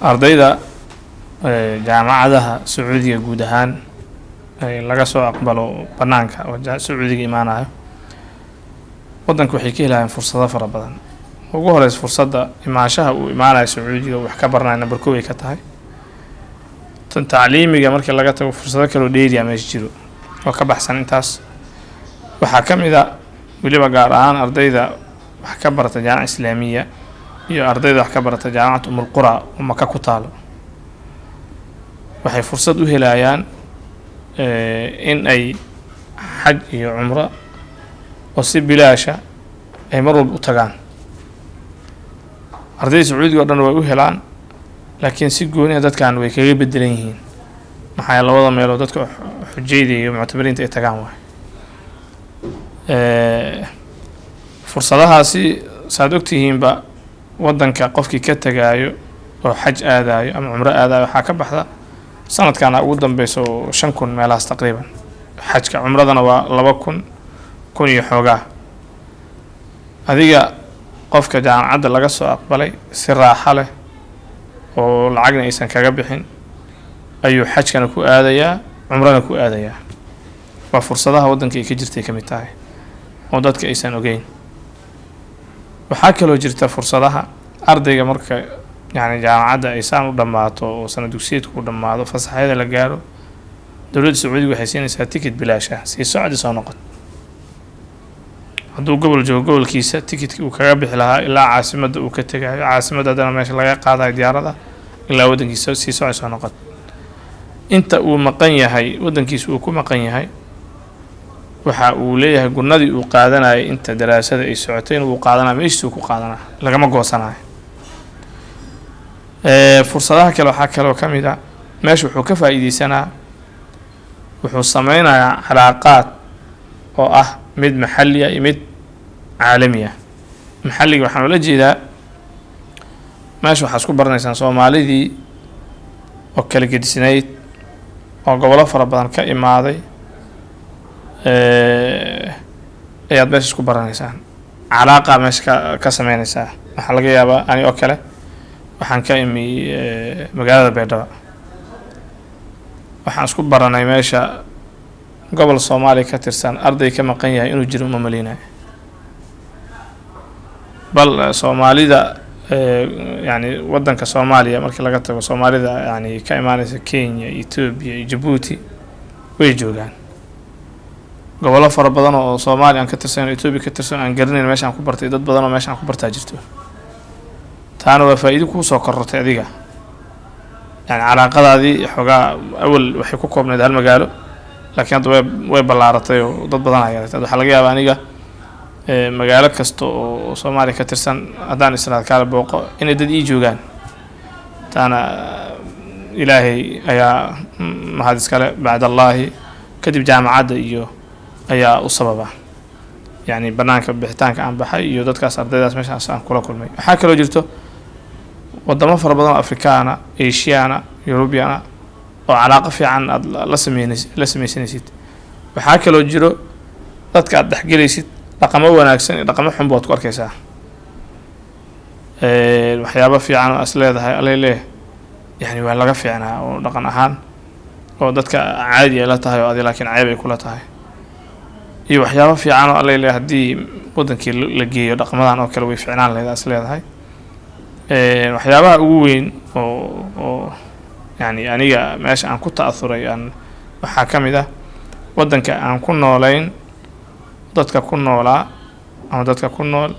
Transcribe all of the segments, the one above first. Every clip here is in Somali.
ardayda jaamacadaha Sacuudiga guud ahaan laga soo aqbalo banaanka oo Sacuudiga imaanayo wadanka waxay ka helayaan fursado fara badan. ugu horeysa fursadda imaanshaha uu imaanayo Sacuudiga wax ka baranayo number 2 ay ka tahay tan tacliimiga markii laga tago fursado kale oo dheeri ah meesha jiro oo ka baxsan intaas waxaa ka mid ah waliba gaar ahaan ardayda wax ka barata jaamacada islaamiya iyo ardayda wax ka barata jaamacada Umm al-Qura oo Maka ku taalo waxay fursad u helayaan in ay xaj iyo umra oo si bilaasha ay mar walba u tagaan. ardayda Sacuudiga oo dhan way u helaan laakiin si gooni ah dadkan way kaga bedelan yihiin maxaa labada meelood dadka xujayda iyo muctamiriinta ay tagaan waay fursadahaasi saad ogtihiinba wadanka qofkii ka tagaayo oo xaj aadayo ama umra aadayo waxaa ka baxda sanadkan ugu dambayso 5,000 meelahaas taqriiban xajka umradana waa 2,000 kun iyo xoogaa adiga qofka jaamacadda laga soo aqbalay si raaxo leh oo lacagna aysan kaga bixin ayuu xajkana ku aadayaa umrana ku aadayaa waa fursadaha wadanka ay ka jirtay ka mid tahay oo dadka aysan ogeyn. waxaa kaloo jirta fursadaha ardayga marka يعني jaamacadda ay saan u dhamaato oo sanad dugsiyeedku dhamaado fasaxyada la gaaro dawladda Sacuudiga waxay siinaysaa ticket bilaash ah si socod soo noqon hadduu gobol joogo gobolkiisa ticketkii uu kaga bixi lahaa ilaa caasimadda uu ka tagayo caasimadda meesha laga qaadayo diyaarada ilaa wadankiisa si socod soo noqon inta uu maqan yahay wadankiisa uu ku maqan yahay waxa uu leeyahay gurnadii uu qaadanayay inta daraasada ay socotay inuu qaadanayo meeshii uu ku qaadanaa lagama goosanayo. fursadaha kale waxaa kaloo ka mid ah meesha wuxuu ka faa'iideysanaa wuxuu sameynayaa calaaqaad oo ah mid maxalli ah iyo mid caalami ah. maxalliga waxaan ula jeedaa meesha waxaa isku baranaysaan Soomaalidii oo kala gedisnayd oo gobollo fara badan ka imaaday ayaad meesha isku baranaysaan calaaqa meesha ka sameynaysaa. waxaa laga yaabaa ani oo kale waxaan ka imi magaalada Beedhaba waxaan isku baranay meesha gobol Soomaali ka tirsan arday ka maqan yahay inuu jiro ma maleynaa bal Soomaalida yani wadanka Soomaaliya markii laga tago Soomaalida yani ka imaanaysa Kenya, Ethiopia iyo Djibouti way joogaan gobollo fara badan oo Soomaali aan ka tirsan Ethiopia ka tirsan aan garanayn meesha aan ku bartay dad badan oo meesha aan ku bartaa jirto taana waa faa'iido ku soo korortay adiga يعني calaaqadaadii xogaa awal waxay ku koobnayd hal magaalo laakiin hadda way ballaaratay oo dad badan ayaa waxa laga yaabaa aniga magaalo kasta oo Soomaaliya ka tirsan haddaan israad kala booqo inay dad ii joogaan taana ilaahay ayaa mahad iskale bacda Allahi kadib jaamacadda iyo ayaa u sababa يعني banaanka bixitaanka aan baxay iyo dadkaas ardaydaas meeshaas aan kula kulmay. waxaa kaloo jirto wadamo fara badan Afrikaana, Asiana, Europeana oo calaaqo fiican aad la sameynaysid. waxaa kaloo jiro dadka aad dhaxgelaysid dhaqamo wanaagsan iyo dhaqamo xun baad ku arkaysaa. waxyaabo fiican oo as leedahay aleele yani waa laga fiicnaa oo dhaqan ahaan oo dadka caadi ay la tahay oo adiga laakiin ceeb ay kula tahay iyo waxyaabo fiican oo aleele haddii wadankii la geeyo dhaqamadan oo kale way fiicnaan lahayd as leedahay. waxyaabaha ugu weyn oo yani aniga meesha aan ku ta'asuray aan waxaa ka mid ah wadanka aan ku noolayn dadka ku noolaa ama dadka ku nool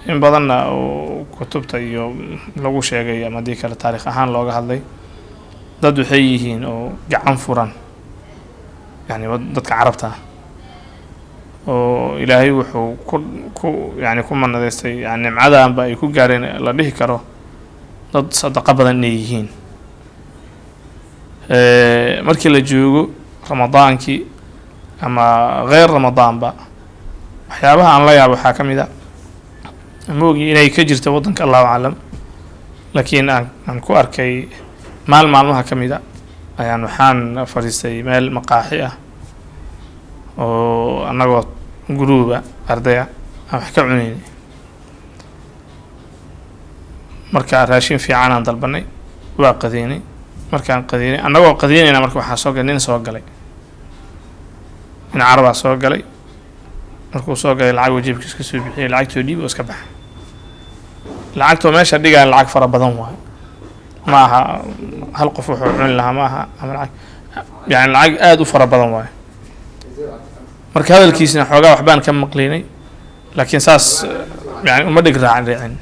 in badanna oo kutubta iyo lagu sheegay ama dii kale taariikh ahaan looga hadlay dad waxay yihiin oo gacan furan yani dadka carabta oo ilaahay wuxuu yani ku manadeystay yani nimcadaanba ay ku gaareen la dhihi karo dad sadaqa badan inay yihiin. markii la joogo ramadaankii ama غير ramadaanba waxyaabaha aan la yaabo waxaa ka mid ah moogi inay ka jirto wadanka Allahu a'lam laakiin aan ku arkay maalmaha ka mid ah ayaan waxaan fariistay meel maqaaxi ah oo anagoo guruuba ardaya wax ka cunayay marka raashin fiican aan dalbanay waa qadiinay markaan qadiinay annagoo qadiinayna marka waxaa soo galay nin soo galay in carabaa soo galay markuu soo galay lacag wajiibkiis ka soo bixiyay lacagtoo dhiib oo iska baxa lacagtoo meesha dhigaan lacag fara badan waayo ma aha hal qof wuxuu cuni lahaa ma aha ama lacag yani lacag aada u fara badan waayo marka hadalkiisina xoogaa waxbaan ka maqlinay laakiin saas yani uma dhig raacin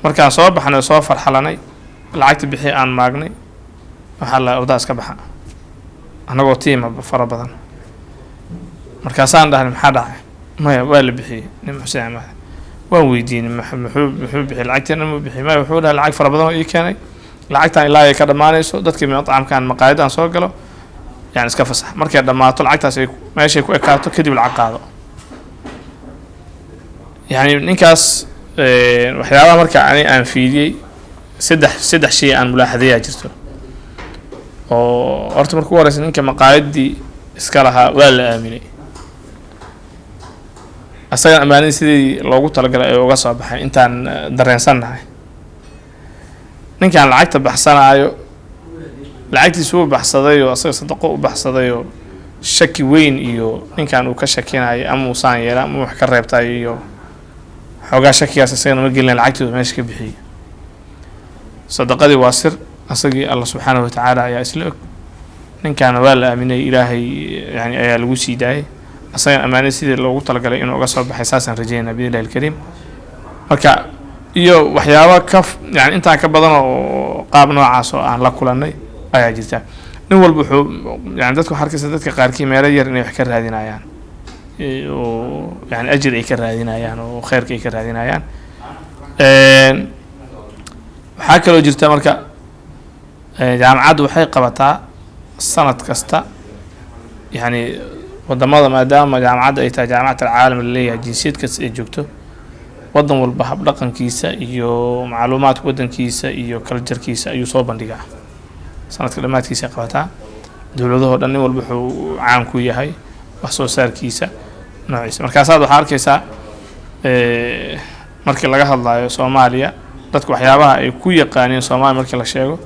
markaan soo baxnay soo farxalanay lacagta bixi aan maagnay waxaa la ordaa iska baxa annagoo tiima fara badan markaasaan dhahnay maxaa dhacay maya waa la bixiyey nin xuseen amaad waan weydiinay muxuu bixiyey lacagteena ma bixiyey maya wuxuu dhahay lacag fara badan oo ii keenay lacagtaan ilaa ay ka dhammaanayso dadkii mطcamkaan maqaayadaan soo galo yani iska fasax markay dhammaato lacagtaas ay meeshay ku ekaato kadib lacag qaado yani ninkaas waxyaabaha marka aan fiidiyey saddex shay aan mulaaxadayaa jirto oo horta marka ugu horeysa ninka maqaayadii iska lahaa waa la aaminay asagan ammaanadii sidii loogu talagalay ee uga soo baxay intaan dareensannahay ninkaan lacagta baxsanaayo lacagtiisu u baxsaday oo asaga sadaqo u baxsaday oo shaki weyn iyo ninkaan uu ka shakinayo ama uusaan yeela ama wax ka reebtayo iyo xoogaa shakigaas isagana ma gelin lacagtooda meesha ka bixiyay sadaqadii waa sir asagii alla subxaanahu watacaala ayaa isla og ninkaana waa la aaminay ilaahay yani ayaa lagu sii daayay asagan ammaanada sidii loogu talagalay inuu uga soo baxay saasaan rajeynaa biidnillahi alkariim marka iyo waxyaaba ka yani intaan ka badan oo qaab noocaas oo aan la kulannay ayaa jirta nin walba wuxuu yani dadku waxaa arkaysa dadka qaarkii meelo yar inay wax ka raadinayaan oo yani ajir ay ka raadinayaan oo khayrka ay ka raadinayaan waxaa kaloo jirta marka jaamacaddu waxay qabataa sanad kasta yani wadamada maadaama jaamacadda ay tahay jaamacat alcaalam laleeyahay jinsiyad kasta ay joogto wadan walba habdhaqankiisa iyo macluumaadka wadankiisa iyo kaljarkiisa ayuu soo bandhigaa sanadka dhammaadkiisa ay qabataa dowladahoo dhan nin walba wuxuu caan ku yahay wax soo saarkiisa noociisa markaasaad waxaa arkaysaa markii laga hadlayo soomaaliya dadku waxyaabaha ay ku yaqaaneen soomaaliya markii la sheego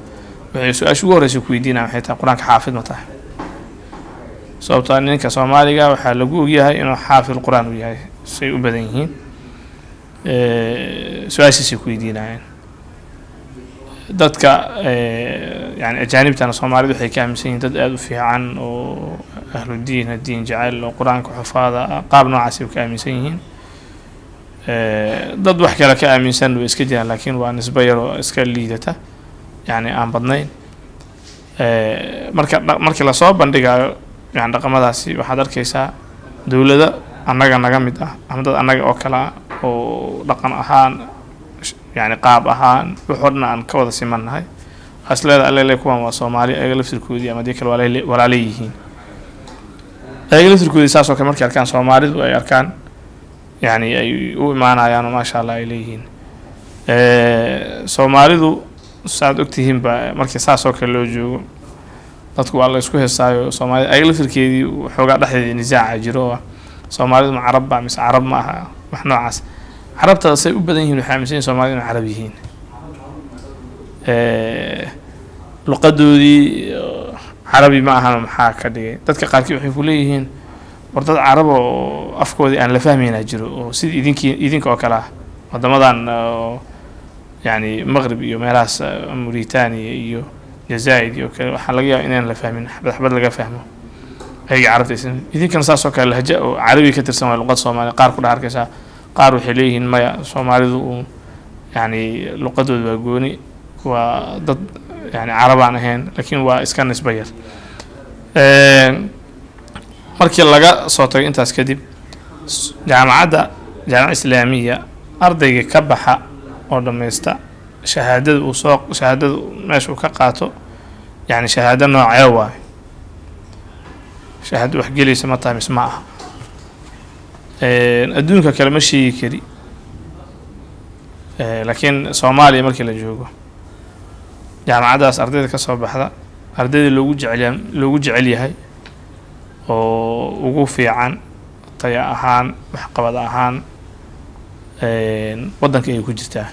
waxay su-aasha ugu horreysa ku weydiinayaan waxay tahay qur-aanka xaafid ma tahay sababtoo ninka soomaaliga waxaa lagu ogyahay inuu xaafid qur-aan u yahay say u badan yihiin su-aashiisay ku weydiinayeen dadka yani ajaanibtana soomaalida waxay ka aaminsan yihiin dad aada u fiican oo ahludiin diin jacayl oo qur-aanka xufaada qaab noocaasay ka aaminsan yihiin dad wax kale ka aaminsan way iska jiraan laakiin waa nisbo yar oo iska liidata yani aan badnayn markii lasoo bandhigayo yani dhaqamadaasi waxaad arkaysaa dowlada annaga naga mid ah ama dad annaga oo kale ah oo dhaqan ahaan yani qaab ahaan waxoo dhan aan ka wada simannahay asleeda alele kuwan waa soomaali ayaga laftirkoodii ama dii kale walaale yihiin ayaga laftirkoodii saasoo kale markay arkaan soomaalidu ay arkaan yani ay u imaanayaan oo maasha allah ay leeyihiin soomaalidu saad ogtihiinba markii saasoo kale loo joogo dadku waa la isku heesaayo soomaalida ayaga laftirkeedii xoogaa dhexdeeda nisaaca jiro oo soomaalidu ma carab ba mise carab ma aha wax noocaas carabtada say u badan yihiin waxay aaminsan yihin soomaalida inay carab yihiin luqadoodii carabi ma ahana maxaa ka dhigay dadka qaarkii waxay ku leeyihiin war dad carab oo afkoodii aan la fahmaynaa jiro oo sidii idinka oo kale ah wadamadan yani maqrib iyo meelahaas mauritania iyo jazaa'id iyo kale waxaa laga yaaba inaan la fahmin xabad laga fahmo ayaga carabtaysan idinkana saas oo kale lahja oo carabi ka tirsan waa luqad soomaaliya qaar ku dhex arkaysaa qaar waxay leeyihiin maya soomaalidu yani luqadooda waa gooni waa dad yani carabaan ahayn laakiin waa iska nisba yar markii laga soo tagay intaas kadib jaamacadda jaamaca islaamiya ardayga ka baxa oo dhammaysta shahaadada meesha uu ka qaato yani shahaado noocee waayo shahaado wax gelaysa ma tahay mise ma aha adduunka kale ma sheegi kari laakiin soomaaliya markii la joogo jaamacaddaas ardayda ka soo baxda ardayda loogu jecel yahay oo ugu fiican taya ahaan waxqabad ahaan waddanka ay ku jirtaa.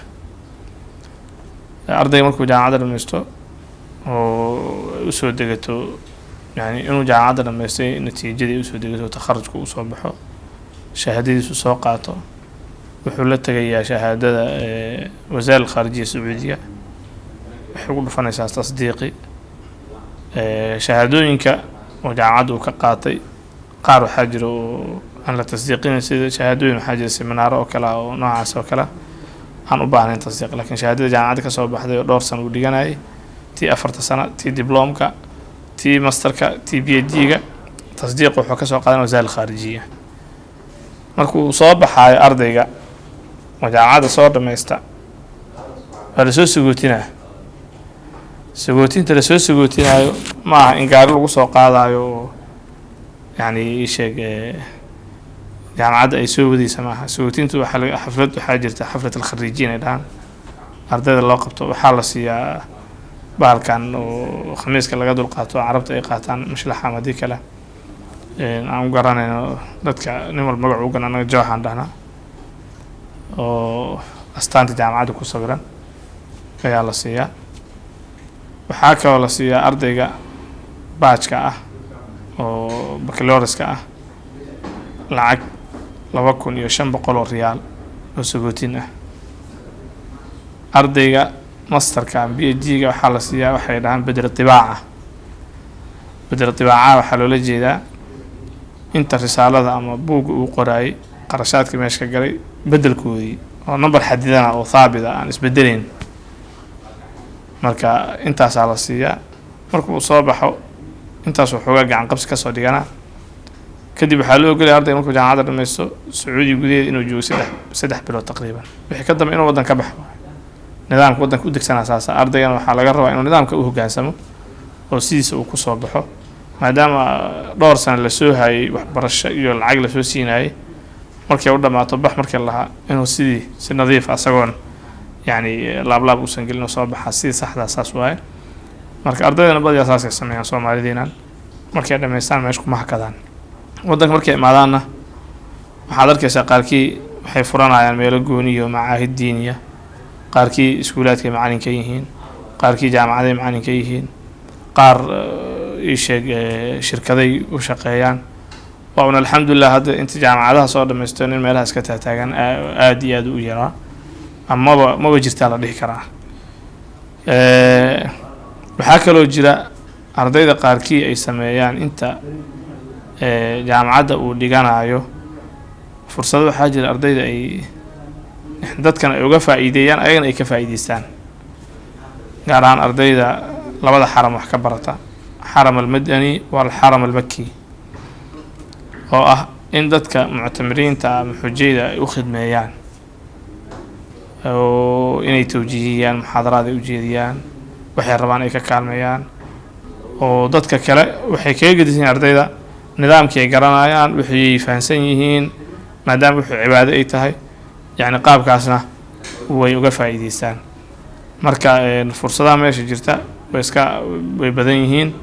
ardayga markuu jaamacadda dhammaysto oo usoo degato yani inuu jaamacadda dhammaystay natiijadii usoo degato takharujka uu soo baxo shahaadadiisu soo qaato wuxuu la tegayaa shahaadada wasaaradda khaarijiya sacuudiga waxay ugu dhufanaysaa tasdiiqi shahaadooyinka oo jaamacadda uu ka qaatay qaar waxaa jira oo aan la tasdiiqinayn sida shahaadooyin waxaa jira seminaaro oo kale oo noocaas oo kale aan u baahnayn tasdiiq laakiin shahaadada jaamacadda ka soo baxday oo dhowr sano uu dhiganayay tii 4 sano tii diblomka tii masterka tii PhD-ga tasdiiq wuxuu ka soo qaadan wasaaradda khaarijiya markuu soo baxayo ardayga oo jaamacadda soo dhamaysta waa la soo sagootinaa sagootinta la soo sagootinayo ma aha in gaari lagu soo qaadayo oo yani sheeg jaamacadda ay soo wadaysa maaha sagootintu xaflad waxaa jirta xaflad alkhariijiin ay dhahaan ardayda loo qabto waxaa la siiyaa bahalkan oo khamiiska laga dul qaato carabta ay qaataan mashlaxa ama haddii kale aan u garanayno dadka nin walba magac ugan anaga jooxaan dhahnaa oo astaanta jaamacadda ku sawiran ayaa la siiyaa waxaa kaloo la siiyaa ardayga baajka ah oo baccalaureaska ah lacag 2,500 oo riyaal oo sagootin ah ardayga masterka PhD-ga waxaa la siiyaa waxay dhahaan bedel tibaaca waxaa loola jeedaa inta risaalada ama buugga uu qoraayay qarashaadka meesha ka galay bedelkoodii oo number xadidana oo thaabita aan isbedelayn marka intaasaa la siiyaa marka uu soo baxo intaas waxoogaa gacan qabsi ka soo dhigana kadib waxaa loo ogolaya ardayga markuu jaamacadda dhammaysto sacuudiga gudaheeda inuu joogo 3 bilood taqriiban wixii ka dambe inuu waddan ka baxo nidaamka waddanka u degsanaa saasa ardaygan waxaa laga rabaa inuu nidaamka u hoggaansamo oo sidiisa uu ku soo baxo maadaama dhowr sano la soo hayay waxbarasho iyo lacag la soo siinayay markay u dhammaato bax markii lahaa inuu sidii si nadiif asagoon يعني laablaab uusan gelin oo soo baxa si saxda saas waaye marka ardaydana badiyaa saasay sameeyaan Soomaalidiinan markay dhameystaan meesha kuma hakadaan waddanka markay imaadaanna waxaad arkaysaa qaarkii waxay furanayaan meelo gooni iyo macaahid diiniya qaarkii iskuulaadka macallin ka yihiin qaarkii jaamacadaha macallin ka yihiin qaar shirkaday u shaqeeyaan waa alxamdulillah hadda inta jaamacadaha soo dhameysteen in meelaha iska taagan aad iyo aad u yaraa maba jirtaa la dhihi karaa waxaa kaloo jira ardayda qaarkii ay sameeyaan inta jaamacadda uu dhiganayo fursado waxaa jira ardayda ay dadkan ay uga faa'iideeyaan ayagana ay ka faa'iideystaan gaar ahaan ardayda labada xaram wax ka barata xaram almadani walxaram almaki oo ah in dadka muctamiriinta ama xujayda ay u khidmeeyaan oo inay tawjiihiyaan muxaadaraad ay u jeediyaan waxay rabaan ay ka kaalmeeyaan oo dadka kale waxay kaga gedisan ardayda nidaamkii ay garanayaan waxay fahansan yihiin maadaama wuxuu cibaado ay tahay yani qaabkaasna way uga faa'iideystaan marka fursadaha meesha jirta way badan yihiin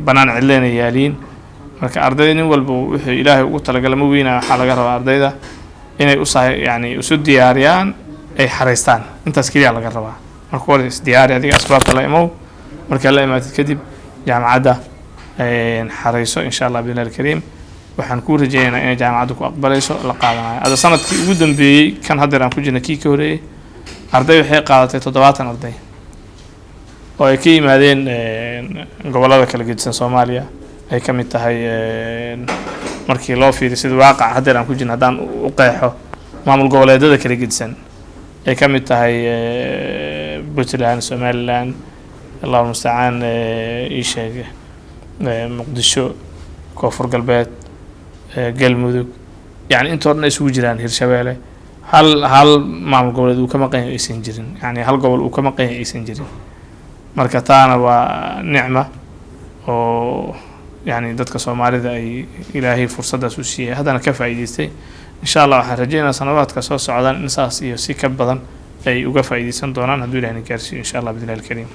banaan cidleena yaaliin marka ardayda nin walba wuxuu ilaahay ugu talagalay ma weynaa waxaa laga rabaa ardayda inay yani isu diyaariyaan ay xareystaan intaas keliya laga rabaa marka hore isdiyaari adiga asbaabta la imow marka la imaatid kadib jaamacadda xareyso insha Allah biidhnillaahi alkariim waxaan ku rajaynaynaa inay jaamacaddu ku aqbalayso la qaadanayo ada sanadkii ugu dambeeyay kan hadda aan ku jirnay kii ka horeeyay arday waxay qaadatay 70 arday oo ay ka yimaadeen gobollada kala gedisan Soomaaliya ay ka mid tahay markii loo fiiriyo sida waaqac hadda aan ku jirnay hadaan u qeexo maamul goboleedyada kala gedisan ay ka mid tahay Puntland Somaliland Allahu musta'aan sheege Muqdisho koonfur galbeed galmudug yani inta horna isugu jiraan Hirshabeelle hal maamul goboleed uu ka maqan yahay aysan jirin yani hal gobol uu ka maqan yahay aysan jirin marka taana waa nicma oo يعني dadka Soomaalida ay Ilaahay fursadaas u siiyay hadana ka faa'iideystay insha Allah waxaan rajaynayaa sanawaadka soo socdaan in saas iyo si ka badan ay uga faa'iideysan doonaan haddii Ilaahay gaarsiiyo insha Allah biidhnillaahi alkariim